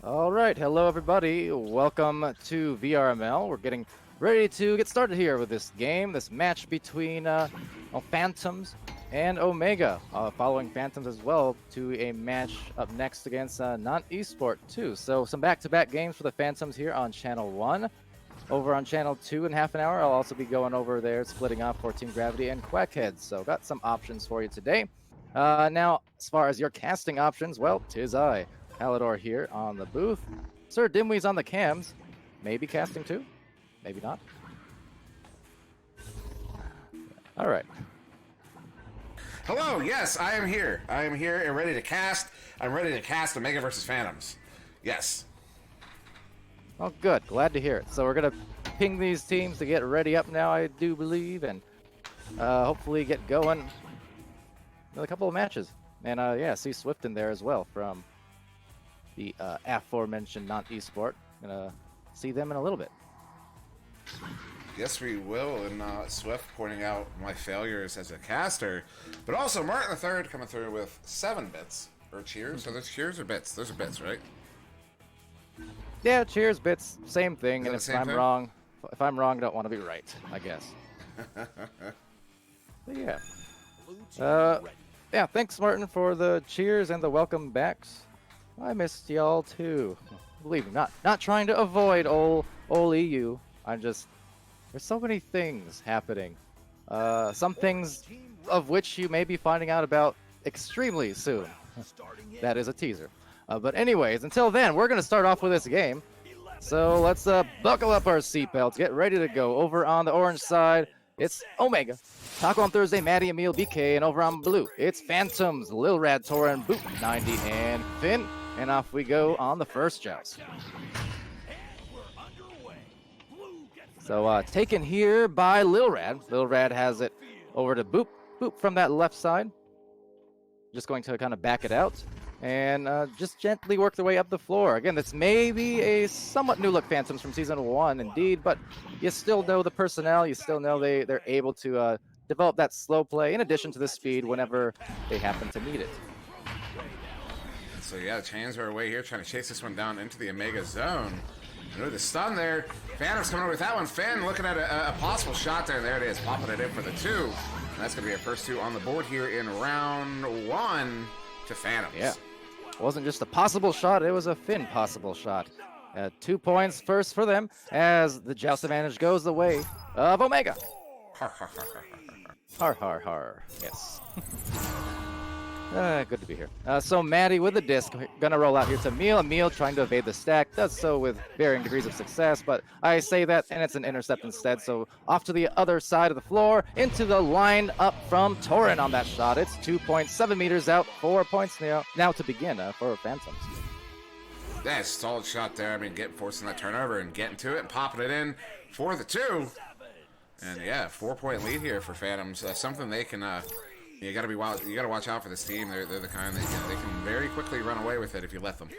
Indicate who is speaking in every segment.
Speaker 1: All right, hello everybody. Welcome to VRML. We're getting ready to get started here with this game, this match between Phantoms and Omega. Following Phantoms as well to a match up next against Non-Esport too. So some back-to-back games for the Phantoms here on Channel 1. Over on Channel 2 in half an hour, I'll also be going over there, splitting off for Team Gravity and Quackheads. So got some options for you today. Now, as far as your casting options, well, 'tis I. Halidor here on the booth. Sir Dimwee's on the cams. Maybe casting too? Maybe not. All right.
Speaker 2: Hello, yes, I am here. I am here and ready to cast. I'm ready to cast Omega versus Phantoms. Yes.
Speaker 1: Oh, good. Glad to hear it. So we're going to ping these teams to get ready up now, I do believe, and hopefully get going with a couple of matches. And yeah, see Swift in there as well from the aforementioned Non-Esport. Gonna see them in a little bit.
Speaker 2: Yes, we will. And Swift pointing out my failures as a caster, but also Martin III coming through with 7 bits or cheers. So there's cheers or bits? Those are bits, right?
Speaker 1: Yeah, cheers, bits, same thing.
Speaker 2: Is
Speaker 1: And
Speaker 2: that
Speaker 1: if I'm
Speaker 2: thing?
Speaker 1: wrong, I don't want to be right, I guess. But yeah. Yeah, thanks, Martin, for the cheers and the welcome backs. I missed y'all too. Believe me, not trying to avoid ol' EU. I'm just, there's so many things happening. Some things of which you may be finding out about extremely soon. That is a teaser. But anyways, until then, we're gonna start off with this game. So let's buckle up our seatbelts, get ready to go. Over on the orange side, it's Omega. Taco on Thursday, Maddie, Emil, BK, and over on blue, it's Phantoms, Lil Rad, Torin, Boop, 90, and Finn. And off we go on the first joust. So taken here by Lil Rad. Lil Rad has it over to Boop. Boop from that left side. Just going to kind of back it out. And just gently work their way up the floor. Again, this may be a somewhat new look Phantoms from Season 1, indeed, but you still know the personnel. You still know they're able to develop that slow play in addition to the speed whenever they happen to need it.
Speaker 2: So yeah, the chains are away here, trying to chase this one down into the Omega zone. And with the stun there, Phantom's coming over with that one. Finn looking at a possible shot there. There it is, popping it in for the 2. And that's going to be our first 2 on the board here in round 1 to Phantoms.
Speaker 1: Yeah. It wasn't just a possible shot, it was a Finn possible shot. 2 points first for them as the joust advantage goes the way of Omega.
Speaker 2: Har, har, har, har,
Speaker 1: Har,
Speaker 2: har.
Speaker 1: har, har. Yes. Good to be here. So Maddie with the disc, gonna roll out here to Emil. Emil trying to evade the stack, does so with varying degrees of success, but I say that and it's an intercept instead. So off to the other side of the floor, into the line up from Torin on that shot. It's 2.7 meters out, 4 points now to begin for Phantoms.
Speaker 2: That's a solid shot there. I mean, forcing that turnover and getting to it and popping it in for the 2. And yeah, 4-point lead here for Phantoms. Something they can. You gotta watch out for this team. They're the kind that they can very quickly run away with it if you let them.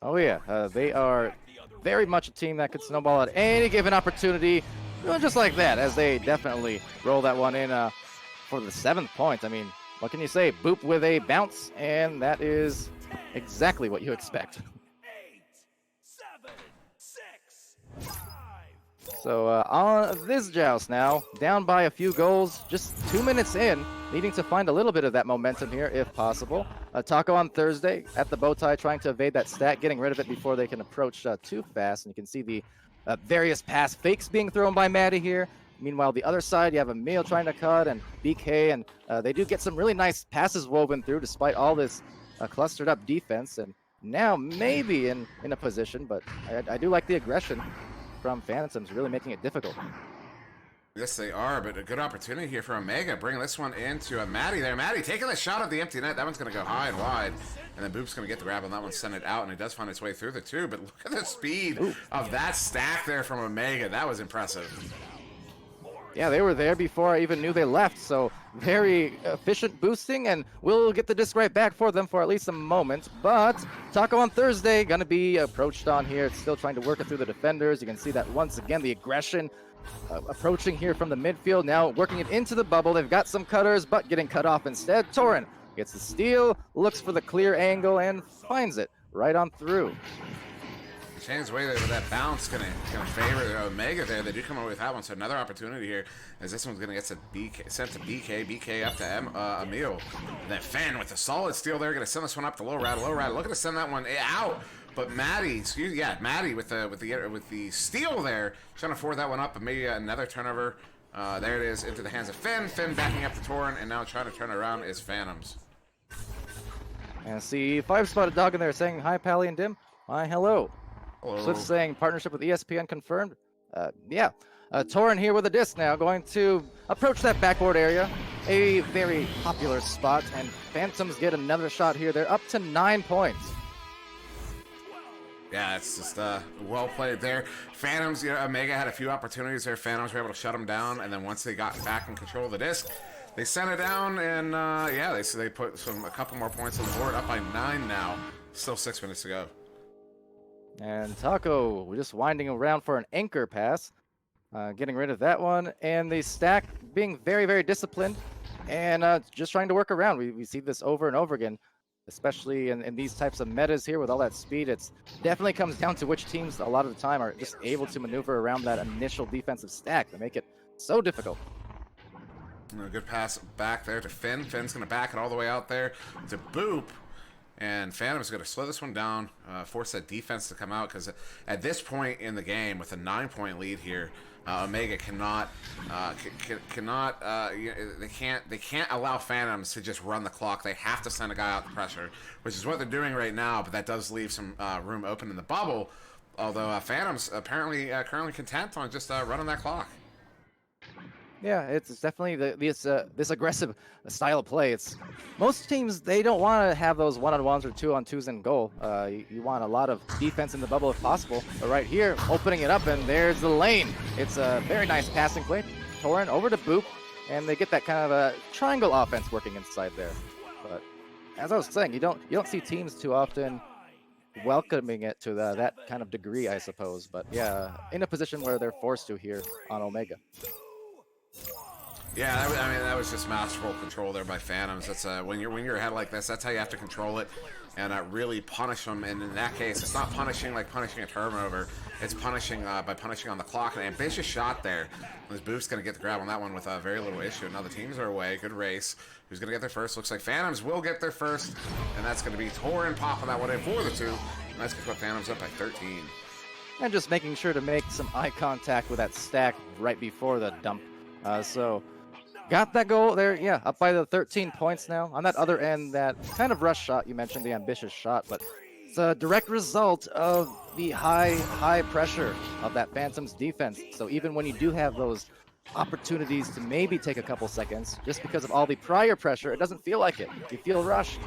Speaker 1: Oh yeah, they are very much a team that could snowball at any given opportunity, just like that, as they definitely roll that one in for the 7th point. I mean, what can you say? Boop with a bounce, and that is exactly what you expect. So on this joust now, down by a few goals, just 2 minutes in, needing to find a little bit of that momentum here if possible. Taco on Thursday at the bow tie, trying to evade that stack, getting rid of it before they can approach too fast. And you can see the various pass fakes being thrown by Maddie here. Meanwhile, the other side, you have Emil trying to cut and BK, and they do get some really nice passes woven through despite all this clustered up defense. And now maybe in a position, but I do like the aggression from Phantoms, really making it difficult.
Speaker 2: Yes, they are, but a good opportunity here for Omega. Bring this one into Maddie there. Maddie taking the shot at the empty net. That one's going to go high and wide. And then Boop's going to get the grab on that one, send it out, and it does find its way through the 2. But look at the speed of that stack there from Omega. That was impressive.
Speaker 1: Yeah, they were there before I even knew they left, so very efficient boosting, and we'll get the disc right back for them for at least a moment. But Taco on Thursday going to be approached on here. It's still trying to work it through the defenders. You can see that once again, the aggression approaching here from the midfield, now working it into the bubble. They've got some cutters, but getting cut off instead. Torin gets the steal, looks for the clear angle, and finds it right on through.
Speaker 2: Shane's way there with that bounce gonna favor the Omega there. They do come away with that one, so another opportunity here as this one's gonna get sent to BK up to Emil. And then Fenn with a solid steal there, gonna send this one up to Low Rad. Looking to send that one out, but Maddie with the steal there, trying to forward that one up, but maybe another turnover. There it is into the hands of Fenn. Fenn backing up to Torin, and now trying to turn around is Phantoms.
Speaker 1: And see 5-spotted dog in there saying hi, Pally and Dim. Hi, hello. Swift saying partnership with ESPN confirmed. Torin here with a disc now, going to approach that backboard area. A very popular spot, and Phantoms get another shot here. They're up to 9 points.
Speaker 2: Yeah, it's just well played there. Phantoms, Omega had a few opportunities there. Phantoms were able to shut them down, and then once they got back in control of the disc, they sent it down, and they put a couple more points on the board, up by 9 now. Still 6 minutes to go.
Speaker 1: And Taco, we're just winding around for an anchor pass. Getting rid of that one. And the stack being very, very disciplined and just trying to work around. We see this over and over again, especially in these types of metas here with all that speed. It's definitely comes down to which teams a lot of the time are just able to maneuver around that initial defensive stack that make it so difficult.
Speaker 2: A good pass back there to Finn. Finn's going to back it all the way out there to Boop. And Phantom's going to slow this one down, force that defense to come out, because at this point in the game, with a 9-point lead here, Omega they can't allow Phantoms to just run the clock. They have to send a guy out the pressure, which is what they're doing right now. But that does leave some room open in the bubble. Although Phantoms apparently currently content on just running that clock.
Speaker 1: Yeah, it's definitely this aggressive style of play. It's most teams, they don't want to have those 1-on-1s or 2-on-2s in goal. You want a lot of defense in the bubble if possible. But right here, opening it up, and there's the lane. It's a very nice passing play. Torin over to Boop, and they get that kind of a triangle offense working inside there. But as I was saying, you don't see teams too often welcoming it to that kind of degree, I suppose. But yeah, in a position where they're forced to here on Omega.
Speaker 2: Yeah, that was just masterful control there by Phantoms. That's when you're ahead like this, that's how you have to control it and really punish them. And in that case, it's not punishing like punishing a turnover. It's punishing by punishing on the clock. An ambitious shot there. This Boop's going to get the grab on that one with very little issue. Now the teams are away. Good race. Who's going to get there first? Looks like Phantoms will get there first, and that's going to be Torin popping that one in for the 2. And that's going to put Phantoms up by 13.
Speaker 1: And just making sure to make some eye contact with that stack right before the dump. So got that goal there, yeah, up by the 13 points now. On that other end, that kind of rush shot, you mentioned the ambitious shot, but it's a direct result of the high pressure of that Phantoms defense. So even when you do have those opportunities to maybe take a couple seconds, just because of all the prior pressure, it doesn't feel like it. You feel rushed.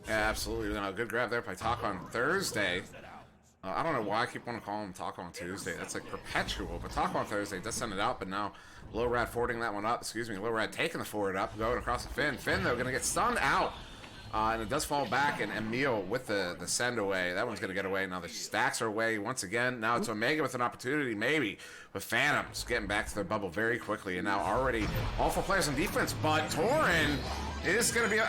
Speaker 2: Yeah, absolutely. No, good grab there by Taco on Thursday. I don't know why I keep wanting to call him Taco on Tuesday. That's like perpetual. But Taco on Thursday does send it out, but now Low Rad forwarding that one up. Low Rad taking the forward up, going across the Finn. Finn, though, going to get stunned out. And it does fall back, and Emil with the send away. That one's going to get away. Now the stacks are away once again. Now it's Omega with an opportunity, maybe, with Phantoms getting back to their bubble very quickly. And now already all 4 players on defense, but Torin is going to be,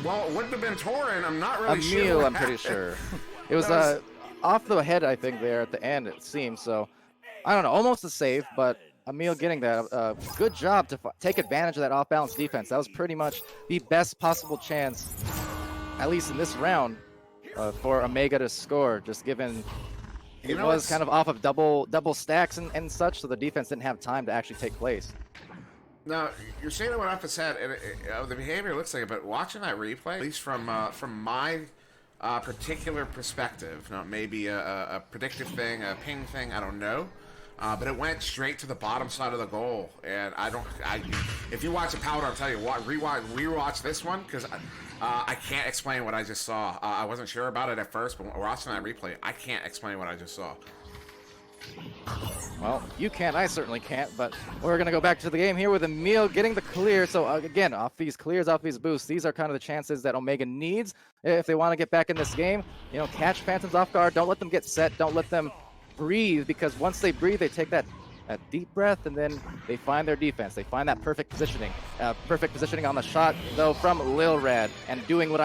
Speaker 2: well, it wouldn't have been Torin. I'm not really sure.
Speaker 1: Emil, I'm pretty sure. It was off the head, I think, there at the end, it seems. So, I don't know, almost a save, but Emil getting that. Good job to take advantage of that off-balance defense. That was pretty much the best possible chance, at least in this round, for Omega to score, just given it was kind of off of double stacks and such, so the defense didn't have time to actually take place.
Speaker 2: Now, you're saying it went off his head, and the behavior looks like it, but watching that replay, at least from my particular perspective, now maybe a predictive thing, a ping thing, I don't know, but it went straight to the bottom side of the goal, and if you watch the powder, I'll tell you what, rewatch this one, because I can't explain what I just saw. I wasn't sure about it at first, but watching that replay, I can't explain what I just saw.
Speaker 1: Well, you can't, I certainly can't, but we're going to go back to the game here with Emil getting the clear. So again, off these clears, off these boosts, these are kind of the chances that Omega needs if they want to get back in this game. You know, catch Phantoms off guard, don't let them get set, don't let them breathe, because once they breathe, they take that deep breath, and then they find their defense. They find that perfect positioning on the shot, though, from Lil Rad, and doing what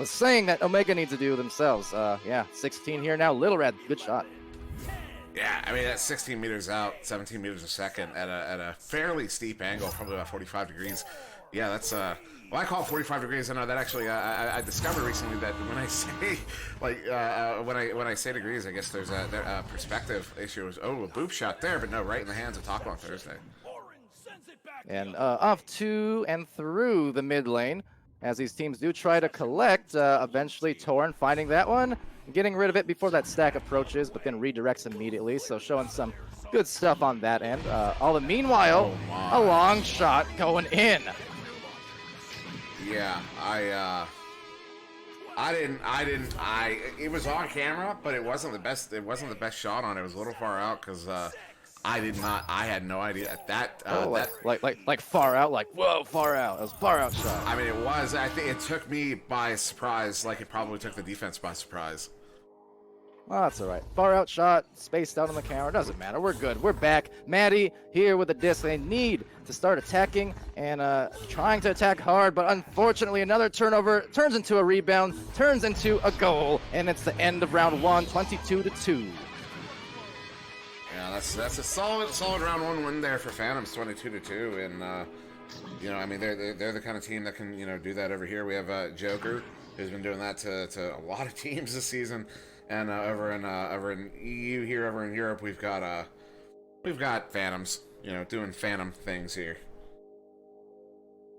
Speaker 1: was saying that Omega needs to do themselves. Yeah, 16 here now. Little Red, good shot.
Speaker 2: Yeah, I mean, that's 16 meters out, 17 meters a second at a fairly steep angle, probably about 45 degrees. Yeah, that's, well, I call it 45 degrees. I know that actually, I discovered recently that when I say, like, when I say degrees, I guess there's a perspective issue. Oh, a boop shot there, but no, right in the hands of Taco on Thursday.
Speaker 1: And off to and through the mid lane, as these teams do try to collect. Eventually, Torn finding that one, getting rid of it before that stack approaches, but then redirects immediately. So showing some good stuff on that end. All the meanwhile, a long shot going in.
Speaker 2: Yeah, it was on camera, but it wasn't the best. It wasn't the best shot on it. It was a little far out because I had no idea that.
Speaker 1: Like far out, like whoa, far out. It was far out shot.
Speaker 2: I mean, it was. I think it took me by surprise, like it probably took the defense by surprise.
Speaker 1: Well, that's all right. Far out shot, spaced out on the camera. Doesn't matter. We're good. We're back. Maddie here with the disc. They need to start attacking and trying to attack hard, but unfortunately another turnover turns into a rebound, turns into a goal, and it's the end of round one, 22-2.
Speaker 2: Yeah, that's a solid round one win there for Phantoms, 22-2, and you know, I mean, they're the kind of team that can, you know, do that over here. We have Joker, who's been doing that to a lot of teams this season, and over in EU here, over in Europe, we've got Phantoms, you know, doing Phantom things here.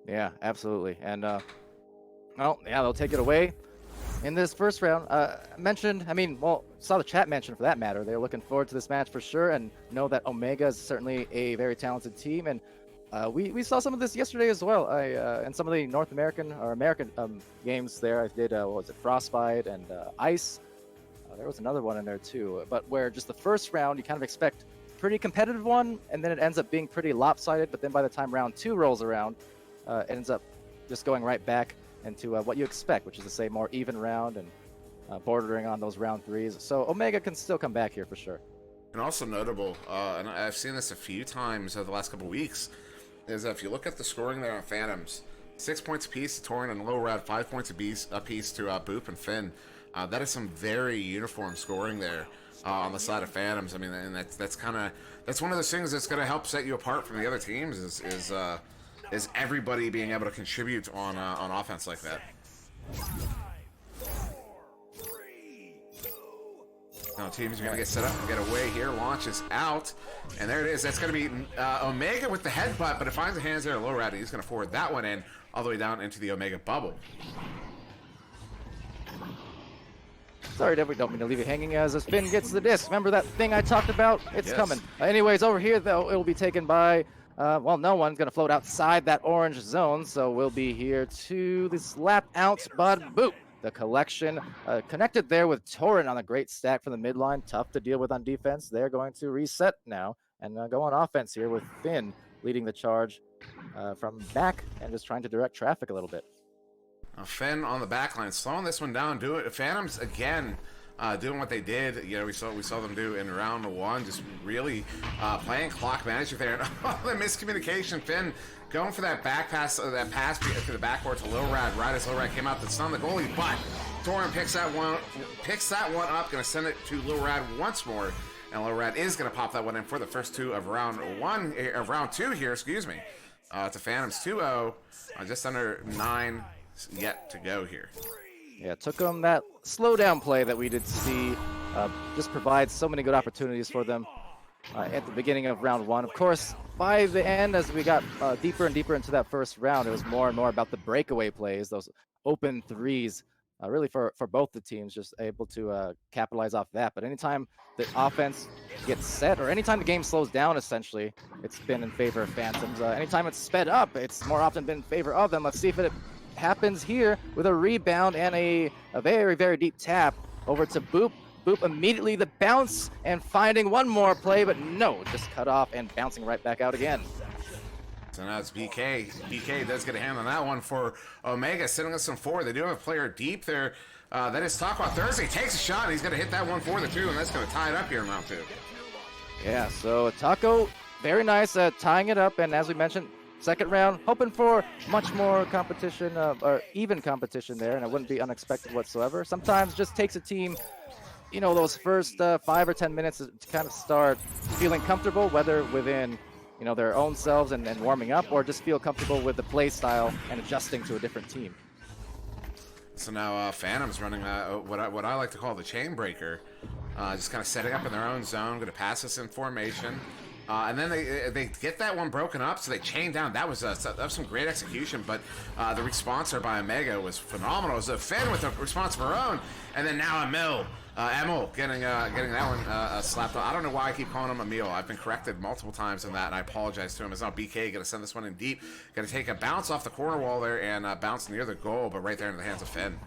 Speaker 1: Yeah, absolutely, and well, yeah, they'll take it away in this first round. Saw the chat mention for that matter. They're looking forward to this match for sure, and know that Omega is certainly a very talented team. And we saw some of this yesterday as well. In some of the North American or American games there, I did what was it, Frostbite and Ice. There was another one in there too, but where just the first round you kind of expect a pretty competitive one, and then it ends up being pretty lopsided. But then by the time round two rolls around, it ends up just going right back into what you expect, which is to say more even round and bordering on those round threes. So Omega can still come back here for sure.
Speaker 2: And also notable, and I've seen this a few times over the last couple of weeks, is that if you look at the scoring there on Phantoms, 6 points apiece to Torn and Low Rad, 5 points apiece to Boop and Finn. That is some very uniform scoring there on the side of Phantoms. I mean, and that's one of those things that's going to help set you apart from the other teams. Is everybody being able to contribute on offense like that. Now teams are going to get set up and get away here. Launches out, and there it is. That's going to be Omega with the headbutt, but it finds the hands there. Low Rad, he's going to forward that one in all the way down into the Omega bubble.
Speaker 1: Sorry, we don't mean to leave you hanging as Finn gets the disc. Remember that thing I talked about? It's coming. Anyways, over here, though, it will be taken by, well, no one's going to float outside that orange zone, so we'll be here to this lap out, but boop. The collection connected there with Torrent on a great stack from the midline. Tough to deal with on defense. They're going to reset now and go on offense here with Finn leading the charge from back and just trying to direct traffic a little bit.
Speaker 2: Finn on the back line, slowing this one down. Phantoms again, doing what they did. You know, we saw them do in round one, just really playing clock management there. The miscommunication. Finn going for that back pass, that pass to the backboard to Low Rad. Right as Low Rad came out to stun the goalie, but Torin picks that one up, going to send it to Low Rad once more, and Low Rad is going to pop that one in for the first two of round two here. Excuse me, to Phantoms 2-0, just under 9 yet to go here.
Speaker 1: Yeah, took them that slow down play that we did see. Just provides so many good opportunities for them at the beginning of round one. Of course, by the end, as we got deeper and deeper into that first round, it was more and more about the breakaway plays, those open threes, really for both the teams, just able to capitalize off that. But anytime the offense gets set, or anytime the game slows down, essentially, it's been in favor of Phantoms. Anytime it's sped up, it's more often been in favor of them. Let's see if it happens here with a rebound and a very, very deep tap over to Boop. Boop immediately the bounce and finding one more play, but no, just cut off and bouncing right back out again.
Speaker 2: So now it's BK. BK does get a hand on that one for Omega, sitting us some forward. They do have a player deep there. That is Taco Thursday. Takes a shot. He's going to hit that one for the two, and that's going to tie it up here in round two.
Speaker 1: Yeah, so Taco, very nice tying it up, and as we mentioned, second round, hoping for much more competition, or even competition there, and it wouldn't be unexpected whatsoever. Sometimes just takes a team, you know, those first 5 or 10 minutes to kind of start feeling comfortable, whether within, you know, their own selves and warming up, or just feel comfortable with the play style and adjusting to a different team.
Speaker 2: So now Phantom's running what I like to call the chain breaker, just kind of setting up in their own zone, going to pass this in formation. And then they get that one broken up, so they chain down. That was some great execution, but the response there by Omega was phenomenal. It was a Finn with a response of her own, and then now Emil getting that one slapped on. I don't know why I keep calling him Emil. I've been corrected multiple times on that, and I apologize to him. It's now BK going to send this one in deep. Going to take a bounce off the corner wall there and bounce near the goal, but right there in the hands of Finn.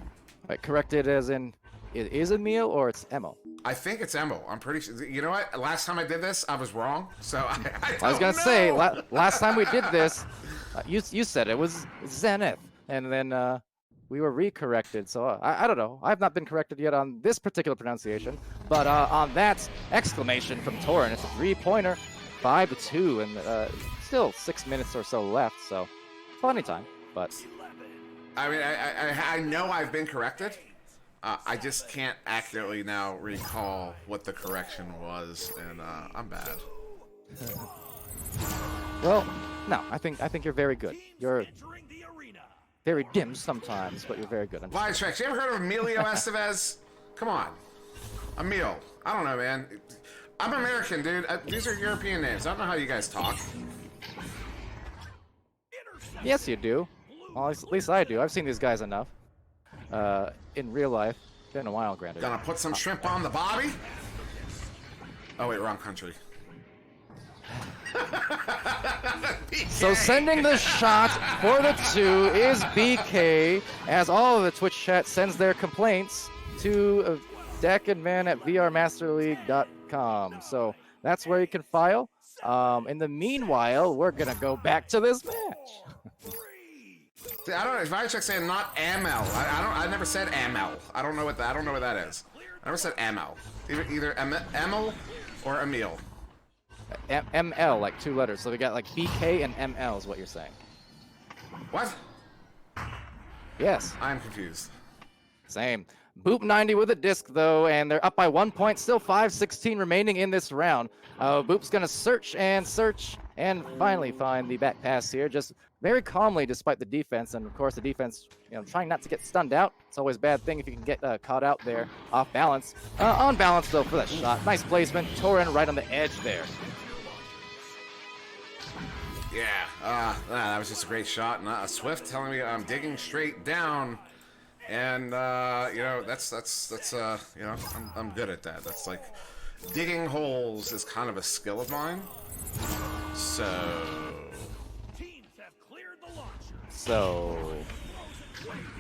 Speaker 1: Right, corrected as in, it is Emil or it's Emil?
Speaker 2: I think it's Emil. I'm pretty sure. You know what? Last time I did this, I was wrong. So I
Speaker 1: was gonna say last time we did this, you said it was Zenith, and then we were recorrected. So I don't know. I've not been corrected yet on this particular pronunciation, but on that exclamation from Torin, it's a 3-pointer, 5-2, and still 6 minutes or so left. So plenty time. But
Speaker 2: I mean, I know I've been corrected. I just can't accurately now recall what the correction was, and I'm bad.
Speaker 1: Well, no, I think you're very good. You're very dim sometimes, but you're very good.
Speaker 2: Vitrax, you ever heard of Emilio Estevez? Come on. Emil. I don't know, man. I'm American, dude. These are European names. I don't know how you guys talk.
Speaker 1: Yes, you do. Well, at least I do. I've seen these guys enough. In real life. Been a while, granted.
Speaker 2: Gonna put some shrimp on the bobby? Oh, wait, wrong country.
Speaker 1: So sending the shot for the 2 is BK, as all of the Twitch chat sends their complaints to Deckandman at vrmasterleague.com. So that's where you can file. In the meanwhile, we're gonna go back to this match.
Speaker 2: I don't know. If I check saying not Amel, I never said Amel. I don't know what that is. I never said Amel. Either Emil or Emil.
Speaker 1: ML, like 2 letters. So we got like BK and ML is what you're saying.
Speaker 2: What?
Speaker 1: Yes.
Speaker 2: I'm confused.
Speaker 1: Same. Boop 90 with a disc, though, and they're up by 1 point. Still 5:16 remaining in this round. Boop's going to search and finally find the back pass here, just very calmly despite the defense. And, of course, the defense, you know, trying not to get stunned out. It's always a bad thing if you can get caught out there off balance. On balance, though, for that shot. Nice placement. Torin right on the edge there.
Speaker 2: Yeah, that was just a great shot. And Swift telling me I'm digging straight down. And you know, that's you know, I'm good at that. That's like digging holes is kind of a skill of mine. So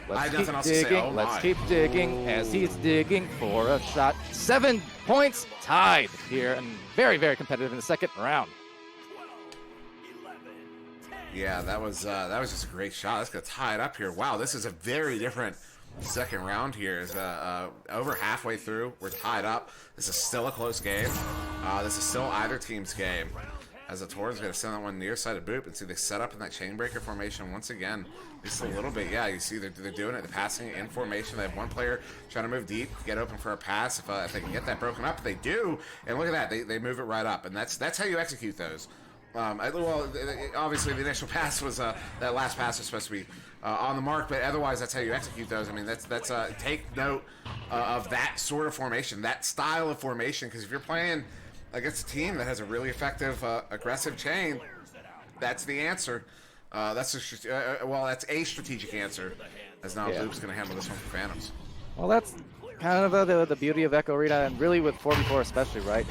Speaker 1: let's keep digging. Let's keep digging as he's digging for a shot. 7 points tied here, and very, very competitive in the second round.
Speaker 2: Yeah, that was just a great shot. That's gonna tie it up here. Wow, this is a very different second round here. Is over halfway through. We're tied up. This is still a close game. This is still either team's game. As the Torin's gonna send that one near side of Boop, and see they set up in that chain breaker formation once again. Just a little bit, yeah. You see they're doing it. They're passing in formation. They have one player trying to move deep, get open for a pass. If they can get that broken up, they do. And look at that, they move it right up, and that's how you execute those. Well, obviously the initial pass was that last pass was supposed to be on the mark, but otherwise that's how you execute those. I mean, that's take note of that sort of formation, that style of formation, because if you're playing against a team that has a really effective aggressive chain, that's the answer. That's a strategic answer. As now Boop's going to handle this one for Phantoms.
Speaker 1: Well, that's kind of the beauty of Echo Arena, and really with 4v4 especially, right?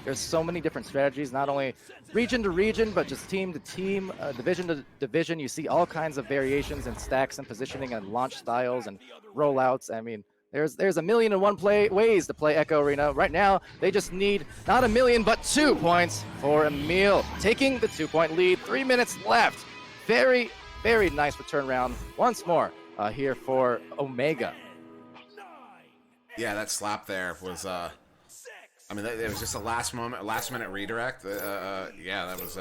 Speaker 1: There's so many different strategies, not only region to region, but just team to team, division to division. You see all kinds of variations in stacks and positioning and launch styles and rollouts. I mean, there's a million and one ways to play Echo Arena. Right now, they just need not a million, but 2 points for Emil, taking the 2-point lead. 3 minutes left. Very, very nice return round once more here for Omega.
Speaker 2: Yeah, that slap there was, I mean, it was just a last minute redirect. Yeah, that was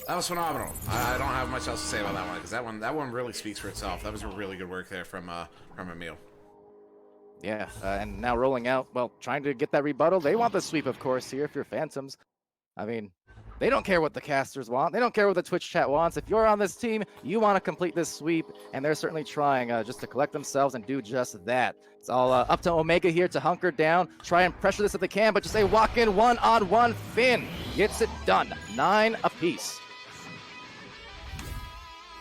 Speaker 2: That was phenomenal. I don't have much else to say about that one because that one really speaks for itself. That was a really good work there from Emil.
Speaker 1: Yeah, and now rolling out, well, trying to get that rebuttal. They want the sweep, of course, here if you're Phantoms. I mean, they don't care what the casters want. They don't care what the Twitch chat wants. If you're on this team, you want to complete this sweep, and they're certainly trying just to collect themselves and do just that. It's all up to Omega here to hunker down, try and pressure this if they can, but just a walk-in one-on-one. Finn gets it done. 9 apiece.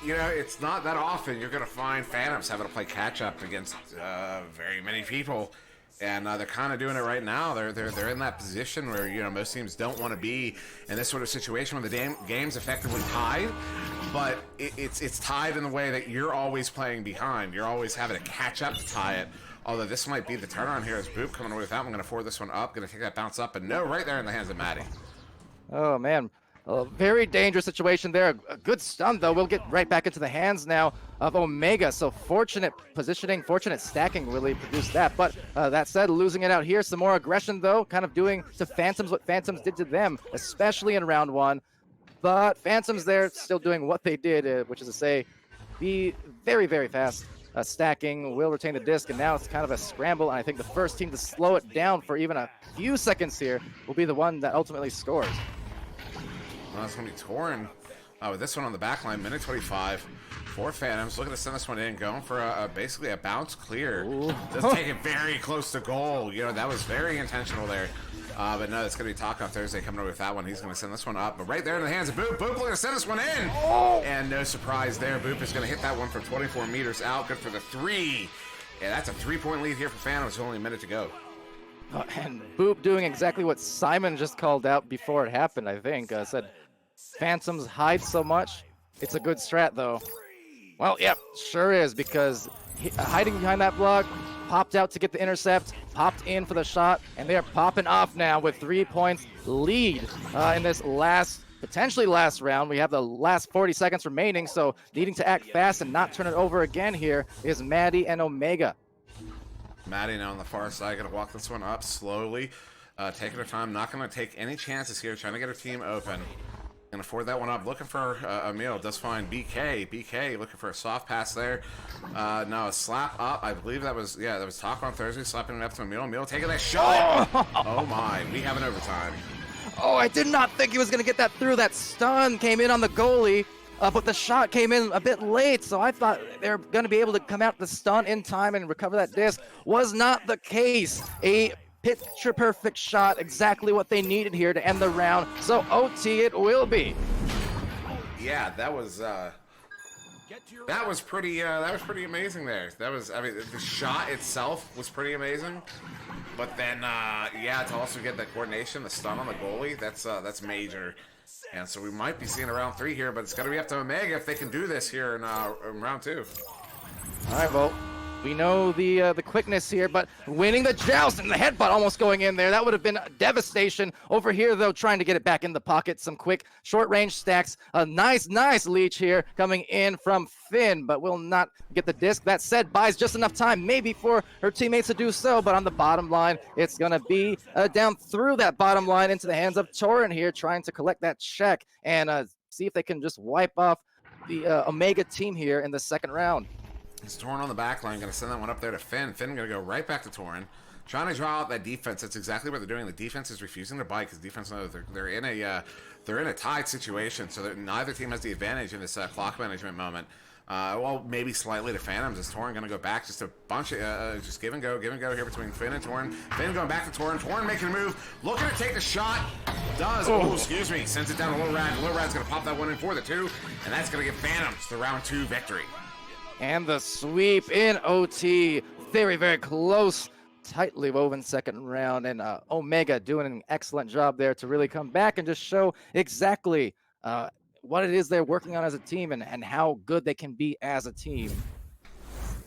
Speaker 2: You know, it's not that often you're going to find Phantoms having to play catch-up against very many people. And they're kind of doing it right now. They're in that position where, you know, most teams don't want to be in this sort of situation where the game's effectively tied, but it's tied in the way that you're always playing behind. You're always having to catch up to tie it. Although this might be the turnaround here as Boop coming away with that. I'm going to forward this one up, going to take that bounce up, and no, right there in the hands of Maddie.
Speaker 1: Oh, man. A very dangerous situation there. A good stun, though. We'll get right back into the hands now of Omega. So fortunate positioning, fortunate stacking really produced that. But that said, losing it out here. Some more aggression, though, kind of doing to Phantoms what Phantoms did to them, especially in round 1. But Phantoms there still doing what they did, which is to say, be very, very fast. Stacking, will retain the disc, and now it's kind of a scramble. And I think the first team to slow it down for even a few seconds here will be the one that ultimately scores.
Speaker 2: Well, that's going to be Torn with this one on the back line, minute 25 for Phantoms. Looking to send this one in, going for basically a bounce clear. Just take it very close to goal. You know, that was very intentional there. But no, it's going to be Talk on Thursday coming over with that one. He's going to send this one up. But right there in the hands of Boop. Boop going to send this one in. And no surprise there. Boop is going to hit that one from 24 meters out. Good for the 3. Yeah, that's a 3-point lead here for Phantoms. Only a minute to go.
Speaker 1: And Boop doing exactly what Simon just called out before it happened, I think. Said, Phantoms hide so much. It's a good strat, though. Well, yep, sure is, because hiding behind that block, popped out to get the intercept, popped in for the shot, and they're popping off now with 3 points lead in this potentially last round. We have the last 40 seconds remaining, so needing to act fast and not turn it over again here is Maddie and Omega.
Speaker 2: Maddie now on the far side, going to walk this one up slowly, taking her time, not going to take any chances here, trying to get her team open. Going to forward that one up, looking for Emil, does find BK looking for a soft pass there. No, a slap up, I believe that was Talk on Thursday, slapping it up to Emil. Emil taking that shot. Oh my, we have an overtime.
Speaker 1: Oh, I did not think he was going to get that through. That stun came in on the goalie. But the shot came in a bit late, so I thought they were going to be able to come out the stun in time and recover that disc. Was not the case. A picture-perfect shot, exactly what they needed here to end the round. So OT it will be.
Speaker 2: Yeah, that was pretty amazing there. That was, I mean, the shot itself was pretty amazing. But then, yeah, to also get the coordination, the stun on the goalie, that's major. And so we might be seeing a round 3 here, but it's going to be up to Omega if they can do this here in round 2.
Speaker 1: All right, well, we know the quickness here, but winning the joust and the headbutt almost going in there. That would have been devastation. Over here, though, trying to get it back in the pocket. Some quick short-range stacks. A nice leech here coming in from Finn, but will not get the disc. That said, buys just enough time maybe for her teammates to do so, but on the bottom line, it's going to be down through that bottom line into the hands of Torrent here, trying to collect that check and see if they can just wipe off the Omega team here in the second round.
Speaker 2: It's Torn on the back line, going to send that one up there to Finn. Finn going to go right back to Torn, trying to draw out that defense. That's exactly what they're doing. The defense is refusing to bite because defense knows they're in a tied situation, so neither team has the advantage in this clock management moment. Well, maybe slightly to Phantoms. Is Torn going to go back? Just a bunch of just give and go here between Finn and Torn. Finn going back to Torn. Torn making a move, looking to take the shot. Does. Oh, excuse me. Sends it down to Low Rad. Low Rad's going to pop that one in for the 2, and that's going to give Phantoms the round 2 victory.
Speaker 1: And the sweep in OT. Very, very close, tightly woven second round. And Omega doing an excellent job there to really come back and just show exactly what it is they're working on as a team and how good they can be as a team.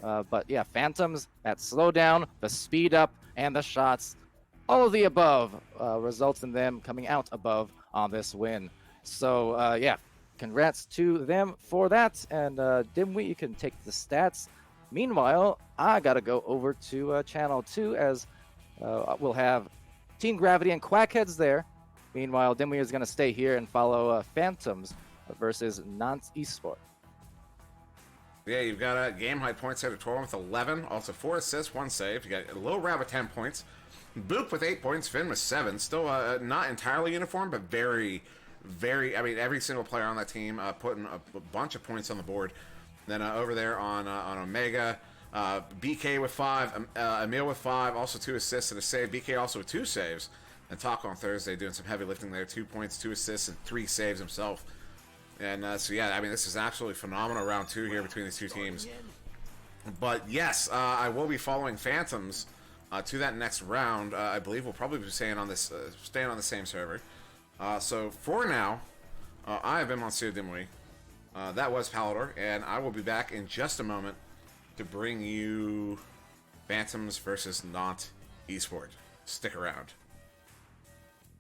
Speaker 1: But yeah, Phantoms, that slowdown, the speed up, and the shots, all of the above results in them coming out above on this win. So yeah. Congrats to them for that. And Dimwee, you can take the stats. Meanwhile, I got to go over to Channel 2 as we'll have Team Gravity and Quackheads there. Meanwhile, Dimwee is going to stay here and follow Phantoms versus Nantes Esport.
Speaker 2: Yeah, you've got a game high points at 12 with 11. Also 4 assists, 1 save. You got a Lil Rab with 10 points. Boop with 8 points. Finn with 7. Still not entirely uniform, but very, very. I mean, every single player on that team putting a bunch of points on the board. Then over there on Omega, BK with 5, Emil with 5, also 2 assists and a save. BK also with 2 saves. And Taco on Thursday doing some heavy lifting there. 2 points, 2 assists, and 3 saves himself. And so, yeah, I mean, this is absolutely phenomenal round 2 here between these two teams. But, yes, I will be following Phantoms to that next round. I believe we'll probably be staying on the same server. So, for now, I have been Monsieur Dimouis. That was Palador, and I will be back in just a moment to bring you Phantoms versus Nantes Esport. Stick around.